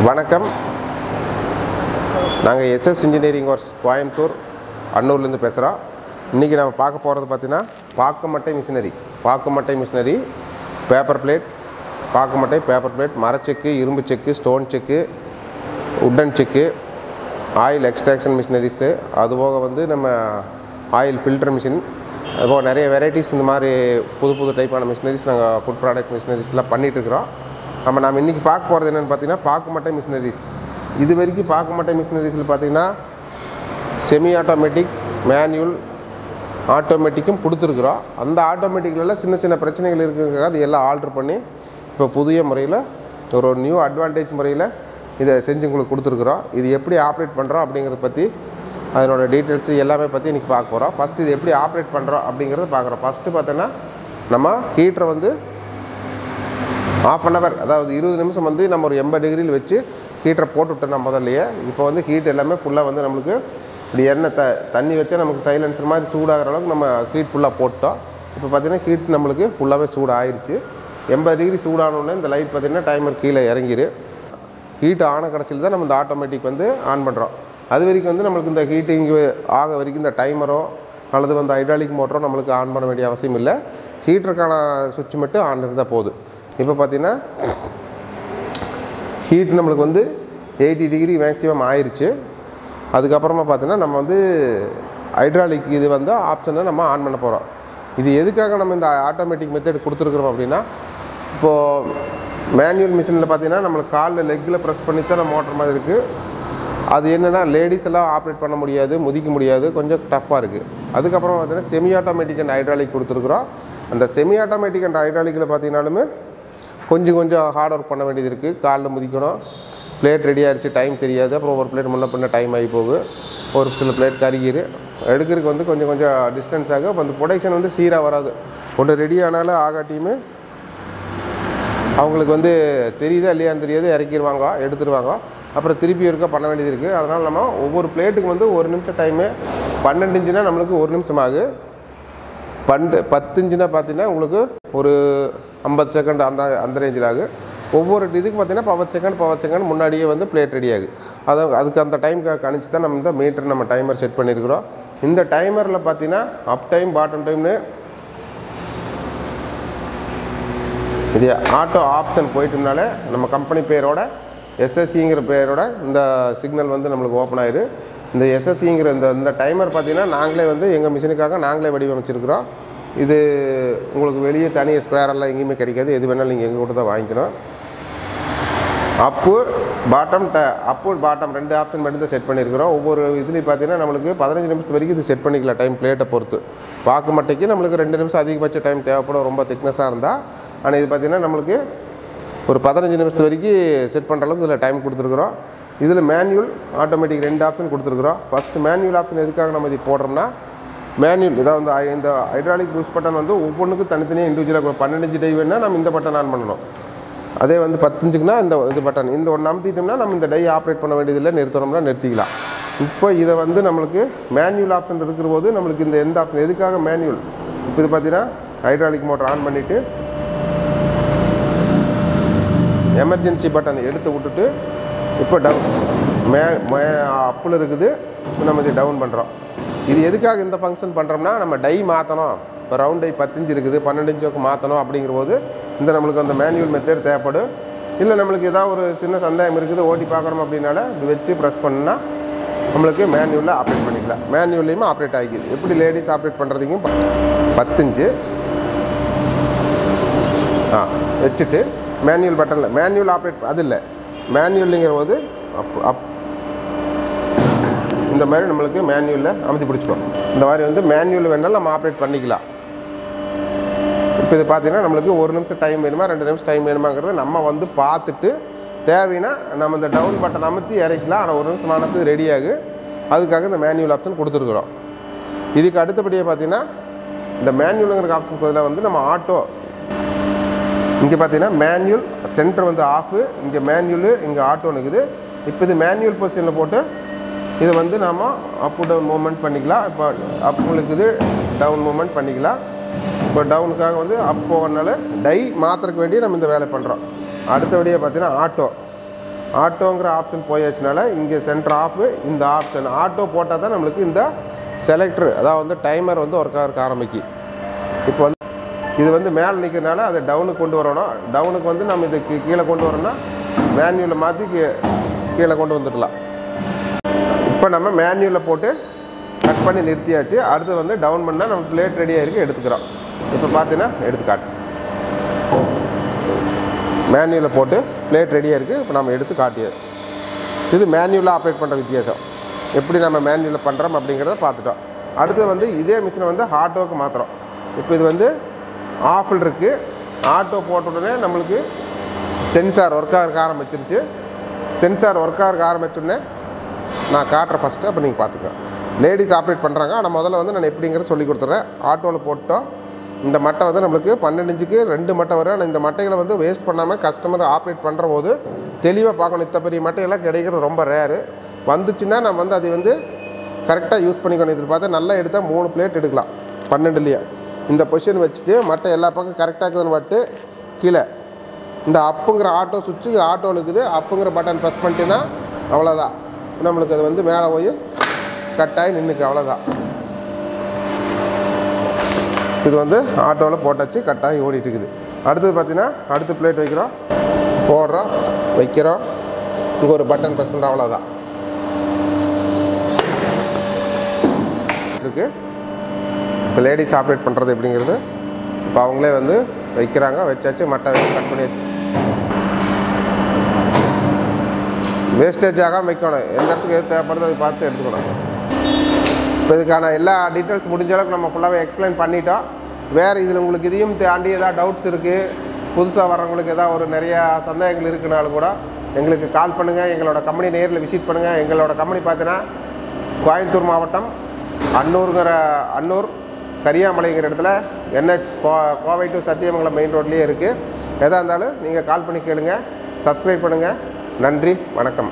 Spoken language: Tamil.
வணக்கம். நாங்கள் எஸ்எஸ் இன்ஜினியரிங் ஒர்க்ஸ் கோயம்புத்தூர் அன்னூர்லேருந்து பேசுகிறோம். இன்றைக்கி நம்ம பார்க்க போகிறது பார்த்திங்கன்னா பாக்குமட்டை machinery, paper plate, paper plate, மரச்செக்கு, இரும்பு செக்கு, ஸ்டோன் செக்கு, உட்டன் செக்கு, ஆயில் எக்ஸ்ட்ராக்ஷன் மிஷினரிஸு, அதுபோக வந்து நம்ம ஆயில் ஃபில்டர் மிஷின், அதுபோக நிறைய வெரைட்டிஸ் இந்த மாதிரி புது டைப்பான மிஷினரிஸ் நாங்கள் ஃபுட் ப்ராடக்ட் மிஷினரிஸ்லாம் பண்ணிகிட்ருக்குறோம். நம்ம இன்றைக்கி பார்க்க போகிறது என்னென்னு பார்த்தீங்கன்னா பாக்குமட்டை மிஷினரிஸ். இது வரைக்கும் பாக்குமட்டை மிஷினரிஸில் பார்த்திங்கன்னா செமி ஆட்டோமேட்டிக், மேனுவல், ஆட்டோமேட்டிக்கும் கொடுத்துருக்குறோம். அந்த ஆட்டோமேட்டிக்லாம் சின்ன பிரச்சனைகள் இருக்குங்கிறதுக்காக அது எல்லாம் ஆல்ட்ரு பண்ணி இப்போ புதிய முறையில் ஒரு நியூ அட்வான்டேஜ் முறையில் இதை செஞ்சு உங்களுக்கு கொடுத்துருக்குறோம். இது எப்படி ஆப்ரேட் பண்ணுறோம் அப்படிங்கிறத பற்றி, அதனோட டீட்டெயில்ஸு எல்லாமே பற்றி இன்றைக்கி பார்க்க போகிறோம். ஃபஸ்ட்டு இது எப்படி ஆப்ரேட் பண்ணுறோம் அப்படிங்கிறத பார்க்குறோம். ஃபஸ்ட்டு பார்த்தோன்னா நம்ம ஹீட்டரை வந்து ½ hour, அதாவது 20 நிமிஷம் வந்து நம்ம ஒரு 80 டிகிரியில் வச்சு ஹீட்டரை போட்டுவிட்டோம் முதல்லையே. இப்போ வந்து ஹீட் எல்லாமே ஃபுல்லாக வந்து நம்மளுக்கு இப்படி எண்ணெய் தண்ணி வச்சா நமக்கு சைலன்சர் மாதிரி சூடாகிற அளவுக்கு நம்ம ஹீட் ஃபுல்லாக போட்டோம். இப்போ பார்த்திங்கன்னா ஹீட் நம்மளுக்கு ஃபுல்லாகவே சூடாகிருச்சு. 80 டிகிரி சூடானோடனே இந்த லைட் பார்த்திங்கன்னா டைமர் கீழே இறங்கிடு. ஹீட் ஆன கடைசியில் தான் நம்ம இந்த ஆட்டோமேட்டிக் வந்து ஆன் பண்ணுறோம். அது வரைக்கும் வந்து நம்மளுக்கு இந்த ஹீட்டிங் ஆக வரைக்கும் இந்த டைமரோ அல்லது வந்து ஹைட்ராலிக் மோட்டரோ நம்மளுக்கு ஆன் பண்ண வேண்டிய அவசியம் இல்லை. ஹீட்டருக்கான சுவிட்ச் மட்டும் ஆன் இருந்தால் போதும். இப்போ பார்த்திங்கன்னா ஹீட் நம்மளுக்கு வந்து 80 டிகிரி மேக்ஸிமம் ஆயிடுச்சு. அதுக்கப்புறமா பார்த்தீங்கன்னா நம்ம வந்து ஹைட்ராலிக் இது வந்து ஆப்ஷனை நம்ம ஆன் பண்ண போகிறோம். இது எதுக்காக நம்ம இந்த ஆட்டோமேட்டிக் மெத்தட் கொடுத்துருக்குறோம் அப்படின்னா, இப்போது மேனுவல் மிஷினில் பார்த்திங்கன்னா நம்மளுக்கு காலில் லெக்கில் ப்ரெஸ் பண்ணி தான் நம்ம மோட்டர் மாதிரி இருக்குது. அது என்னென்னா லேடிஸ் எல்லாம் ஆப்ரேட் பண்ண முடியாது, முதிக்க முடியாது, கொஞ்சம் டஃப்பாக இருக்குது. அதுக்கப்புறம் பார்த்திங்கன்னா செமி ஆட்டோமேட்டிக் அண்ட் ஹைட்ராலிக் கொடுத்துருக்குறோம். அந்த செமி ஆட்டோமேட்டிக் அண்ட் ஹைட்ராலிக்கில் பார்த்திங்கனாலுமே கொஞ்சம் ஹார்ட் ஒர்க் பண்ண வேண்டியது இருக்குது. காலில் முதிக்கணும், பிளேட் ரெடி ஆகிடுச்சு, டைம் தெரியாது, அப்புறம் ஒரு பிளேட் முன்ன பண்ண டைம் ஆகி போகுது, ஒரு சில பிளேட் கருகிரு, எடுக்கிறதுக்கு வந்து கொஞ்சம் டிஸ்டன்ஸ் ஆகும். அப்போ அந்த ப்ரொடக்ஷன் வந்து சீராக வராது. ஒன்று ரெடி ஆனாலும் ஆகாட்டியுமே அவங்களுக்கு வந்து தெரியுதா இல்லையான்னு தெரியாது, இறக்கிடுவாங்க, எடுத்துருவாங்க, அப்புறம் திருப்பி இருக்க பண்ண வேண்டியது இருக்குது. அதனால் நம்ம ஒவ்வொரு பிளேட்டுக்கு வந்து 1 நிமிஷம் டைமு, 12 இன்ச்சுனா நம்மளுக்கு 1 நிமிஷம் ஆகும், 10 இன்ச்சுனா பார்த்தீங்கன்னா உங்களுக்கு ஒரு 50 செகண்ட் அந்த ரேஞ்சில் ஆகும். ஒவ்வொரு இதுக்கு பார்த்தீங்கன்னா பவர் செகண்ட் முன்னாடியே வந்து பிளேட் ரெடி ஆகுது. அதுக்கு அந்த டைம் கணிச்சு தான் நம்ம இந்த மீட்டர் நம்ம டைமர் செட் பண்ணியிருக்கிறோம். இந்த டைமரில் பார்த்தீங்கன்னா அப் டைம், பாட்டம் டைம்னு இது ஆட்டோ ஆப்ஷன் போயிட்டோம்னாலே நம்ம கம்பெனி பேரோட எஸ்எஸ்சிங்கிற பேரோட இந்த சிக்னல் வந்து நம்மளுக்கு ஓப்பன் ஆயிரு. இந்த எஸ்எஸ்சிங்கிற இந்த டைமர் பார்த்திங்கன்னா நாங்களே வந்து எங்கள் மிஷினுக்காக நாங்களே வடிவமைச்சிருக்கிறோம். இது உங்களுக்கு வெளியே தனியாக ஸ்கொயரெல்லாம் எங்கேயுமே கிடைக்காது. எது வேணாலும் நீங்கள் எங்கள் கூட தான் வாங்கிக்கணும். அப்பு பாட்டம் 2 ஆப்ஷன் மட்டும் தான் செட் பண்ணியிருக்கிறோம். ஒவ்வொரு இதுலேயும் பார்த்தீங்கன்னா நம்மளுக்கு 15 நிமிஷத்து வரைக்கும் இது செட் பண்ணிக்கலாம் டைம், பிளேட்டை பொறுத்து. பாக்குமட்டைக்கு நம்மளுக்கு 2 நிமிஷம் அதிகபட்ச டைம் தேவைப்படும், ரொம்ப திக்னஸாக இருந்தால். ஆனால் இது பார்த்திங்கன்னா நம்மளுக்கு ஒரு 15 நிமிஷத்து வரைக்கும் செட் பண்ணுற அளவுக்கு இதில் டைம் கொடுத்துருக்குறோம். இதில் மேனுவல், ஆட்டோமேட்டிக் 2 ஆப்ஷன் கொடுத்துருக்குறோம். ஃபஸ்ட்டு மேனுவல் ஆப்ஷன் எதுக்காக நம்ம இது போடுறோம்னா, மேனுவல் இதான் வந்து இந்த ஹைட்ராலிக் பூஸ்ட் பட்டன் வந்து ஒவ்வொன்றுக்கும் தனித்தனியாக இண்டிவிஜுவலாக 12 இன்ச்சு டை வேணுன்னா நம்ம இந்த பட்டன் ஆன் பண்ணணும். அதே வந்து 10 இன்ச்சுக்குன்னா இந்த பட்டன், இந்த ஒன்று அமுத்திட்டோம்னா நம்ம இந்த டை ஆப்ரேட் பண்ண வேண்டியதில்லை, நிறுத்தணும்னா நிறுத்திக்கலாம். இப்போ இதை வந்து நம்மளுக்கு மேனுவல் ஆப்ஷன் இருக்கிற போது நம்மளுக்கு இந்த எந்த ஆப்ஷன் எதுக்காக மேனுவல், இப்போ இது பார்த்தீங்கன்னா ஹைட்ராலிக் மோட்டர் ஆன் பண்ணிவிட்டு எமர்ஜென்சி பட்டன் எடுத்து விட்டுட்டு இப்போ அப்பில் இருக்குது, இப்போ நம்ம இதை டவுன் பண்ணுறோம். இது எதுக்காக இந்த ஃபங்க்ஷன் பண்ணுறோம்னா, நம்ம டை மாற்றணும், இப்போ ரவுண்ட் டை 10 இன்ச்சு இருக்குது, 12 இன்ச்சுக்கு மாற்றணும் அப்படிங்கிற போது இந்த நம்மளுக்கு அந்த மேனுவல் மெத்தட் தேவைப்படும். இல்லை நம்மளுக்கு ஏதாவது ஒரு சின்ன சந்தேகம் இருக்குது, ஓட்டி பார்க்குறோம் அப்படின்னால இது வச்சு ப்ரெஸ் பண்ணால் நம்மளுக்கு மேனுவலில் ஆப்ரேட் பண்ணிக்கலாம். மேனுவல்லையுமே ஆப்ரேட் ஆகிக்குது. எப்படி லேடிஸ் ஆப்ரேட் பண்ணுறதுக்கும் 10 இன்ச்சு வச்சுட்டு மேனுவல் பட்டனில் மேனுவல் ஆப்ரேட், அது இல்லை மேனுவல்ங்கிற போது இந்த மாதிரி நம்மளுக்கு மேனுவலில் அமுத்தி பிடிச்சிக்கோ. இந்த மாதிரி வந்து மேனுவல் வேணாலும் நம்ம ஆப்ரேட் பண்ணிக்கலாம். இப்போ இது பார்த்தீங்கன்னா நம்மளுக்கு 1 நிமிஷம் டைம் வேணுமா 2 நிமிஷம் டைம் வேணுமாங்கிறத நம்ம வந்து பார்த்துட்டு தேவைன்னா நம்ம இந்த டவுன் பட்டன் அமுத்தி இறக்கலாம். ஆனால் 1 நிமிஷம் ஆனது ரெடி ஆகும். அதுக்காக இந்த மேனுவல் ஆப்ஷன் கொடுத்துருக்குறோம். இதுக்கு அடுத்தபடியாக பார்த்தீங்கன்னா இந்த மேனுவலுங்கிற ஆப்ஷன் பதிலாக வந்து நம்ம ஆட்டோ, இங்கே பார்த்தீங்கன்னா மேனுவல் சென்டர் வந்து ஆஃபு, இங்கே மேனுவலு, இங்கே ஆட்டோன்னு இருக்குது. இப்போ இது மேனுவல் பொசிஷனில் போட்டு இதை வந்து நாம் அப் டவுன் மூவ்மெண்ட் பண்ணிக்கலாம். இப்போ அப்புங்களுக்கு இது டவுன் மூவ்மெண்ட் பண்ணிக்கலாம். இப்போ டவுனுக்காக வந்து அப் போகிறனால டை மாற்றுறதுக்கு வேண்டிய நம்ம இந்த வேலை பண்ணுறோம். அடுத்தபடியாக பார்த்தீங்கன்னா ஆட்டோங்கிற ஆப்ஷன் போயாச்சுனால இங்கே சென்டர் ஆஃப் இந்த ஆப்ஷன் ஆட்டோ போட்டால் தான் நம்மளுக்கு இந்த செலக்டர் அதாவது வந்து டைமர் வந்து ஒர்க் ஆக ஆரம்பிக்கும். இப்போ வந்து இது வந்து மேலே நிற்கிறதுனால அதை டவுனுக்கு கொண்டு வரணும். டவுனுக்கு வந்து நம்ம இதுக்கு கீழே கொண்டு வரோம்னா மேன்யூவில் மாற்றி கீழே கொண்டு வந்துடலாம். இப்போ நம்ம மேன்யூவில் போட்டு கட் பண்ணி நிறுத்தியாச்சு. அடுத்து வந்து டவுன் பண்ணால் நம்ம பிளேட் ரெடியாக இருக்குது எடுத்துக்கிறோம். இப்போ பார்த்தீங்கன்னா எடுத்துக்காட்டு மேன்யூவில் போட்டு பிளேட் ரெடியாக இருக்குது. இப்போ நம்ம எடுத்து காட்டியது இது மேன்யூவில் ஆப்ரேட் பண்ணுற வித்தியாசம். எப்படி நம்ம மேன்யூவில் பண்ணுறோம் அப்படிங்கிறத பார்த்துட்டோம். அடுத்து வந்து இதே மிஷினை வந்து ஆட்டோவுக்கு மாற்றுறோம். இப்போ இது வந்து ஆஃபில் இருக்குது. ஆட்டோ போட்ட உடனே நம்மளுக்கு சென்சார் ஒர்க் ஆக ஆரம்பிச்சிருச்சு. சென்சார் ஒர்க் ஆக ஆரம்பிச்சோடனே நான் காட்டுறேன் ஃபஸ்ட்டு. அப்போ நீங்கள் பார்த்துக்க. லேடிஸ் ஆப்ரேட் பண்ணுறாங்க. ஆனால் முதல்ல வந்து நான் எப்படிங்கிறத சொல்லி கொடுத்துட்றேன். ஆட்டோவில் போட்டோம். இந்த மட்டை வந்து நம்மளுக்கு 12 இன்ச்சுக்கு 2 மட்டை வரும். ஆனால் இந்த மட்டைகளை வந்து வேஸ்ட் பண்ணாமல் கஸ்டமர் ஆப்ரேட் பண்ணுற போது தெளிவாக பார்க்கணும். இத்த பெரிய மட்டையெல்லாம் கிடைக்கிறது ரொம்ப ரேரு. வந்துச்சுன்னா நம்ம வந்து அதை வந்து கரெக்டாக யூஸ் பண்ணிக்கணும். இதில் பார்த்தா நல்லா எடுத்தால் 3 பிளேட் எடுக்கலாம் 12லேயே. இந்த பொசிஷன் வச்சுட்டு மட்டை எல்லா பக்கம் கரெக்டாக இருக்குதுன்னு பட்டு கீழே இந்த அப்புங்கிற ஆட்டோ சுவிட்சு ஆட்டோவில் இருக்குது. அப்புங்கிற பட்டன் ப்ரெஸ் பண்ணிட்டேன்னா அவ்வளோதான். நம்மளுக்கு அது வந்து மேலே போய் கட்டாகி நின்றுக்கு. அவ்வளோதான். இது வந்து ஆட்டோவில் போட்டாச்சு கட்டாகி ஓடிட்டு இருக்குது. அடுத்தது பார்த்தீங்கன்னா அடுத்த பிளேட் வைக்கிறோம், போடுறோம், வைக்கிறோம். இங்கே ஒரு பட்டன் ப்ரெஸ் பண்ணுறோம். அவ்வளோதான் இருக்குது. இப்போ லேடிஸ் ஆப்ரேட் பண்ணுறது எப்படிங்கிறது இப்போ அவங்களே வந்து வைக்கிறாங்க. வச்சாச்சு மட்டை கட் பண்ணியாச்சு. வேஸ்டேஜ் ஆகாமல் வைக்கணும். எந்த இடத்துக்கு எது தேவைப்படுறது அதை பார்த்து எடுத்துக்கணும். இப்போ இதுக்கான எல்லா டீட்டெயில்ஸ் முடிஞ்ச அளவுக்கு நம்ம ஃபுல்லாகவே எக்ஸ்பிளைன் பண்ணிட்டோம். வேறு இதில் உங்களுக்கு இதையும் தாண்டி ஏதாவது டவுட்ஸ் இருக்குது, புதுசாக வர்றவங்களுக்கு ஏதாவது ஒரு நிறையா சந்தேகங்கள் இருக்குனாலும் கூட எங்களுக்கு கால் பண்ணுங்கள். எங்களோட கம்பெனி நேரில் விசிட் பண்ணுங்கள். எங்களோட கம்பெனி பார்த்தீங்கன்னா கோயம்புத்தூர் மாவட்டம் அன்னூர் கரியாமலைங்கிற இடத்துல NH Kovai to Sathyamangalam main ரோட்லேயே இருக்குது. எதாக இருந்தாலும் நீங்கள் கால் பண்ணி கேளுங்க. சப்ஸ்கிரைப் பண்ணுங்கள். நன்றி, வணக்கம்.